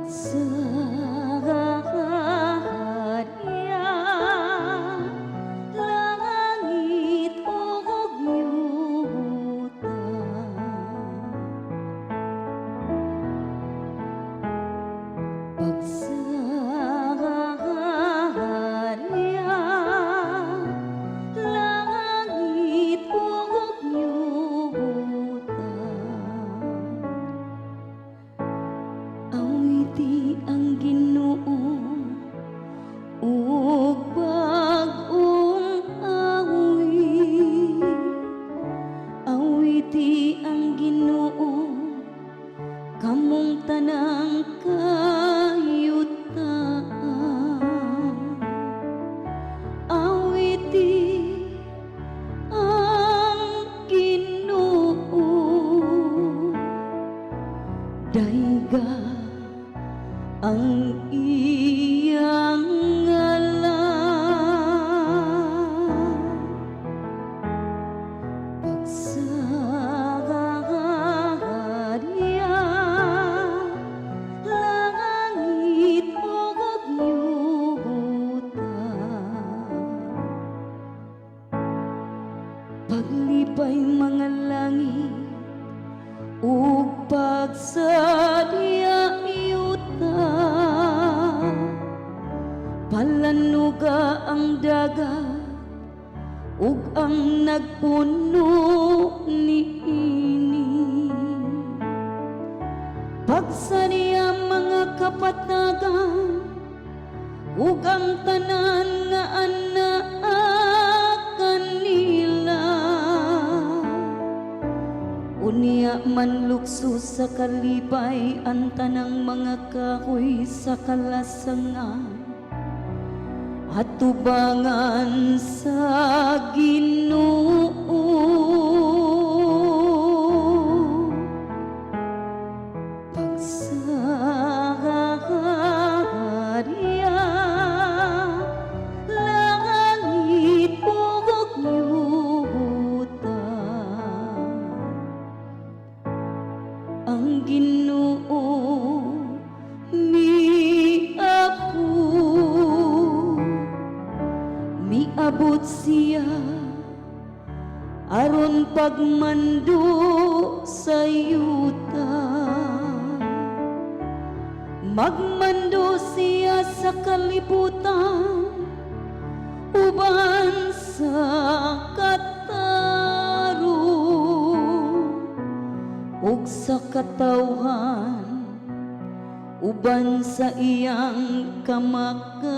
Pagsahadya langit ug yuta, pagsahadya langit ug yuta, awiti ang Ginoo ug bag-ong awit, awiti ang Ginoo kamong tanang kayutaan, awiti ang Ginoo dayga ang iyang ngalan. Pagsahadya langit ug yuta, paglipay mga langit ug pagsadya yuta, palanuga ang dagat ug ang nagpuno niini, pagsadya mga kapatagan ug ang tanan nga anak kanila, unya manlukso sa kalipay ang tanang mga kahoy sa kalasangan, at tubangan sa Ginoo. Pagsahadya langit ug yuta, ang Ginoo miabot siya aron pagmando sa yuta, magmando siya sa kalibutan uban sa katarong ug sa katawhan, uban sa iyang kamakanon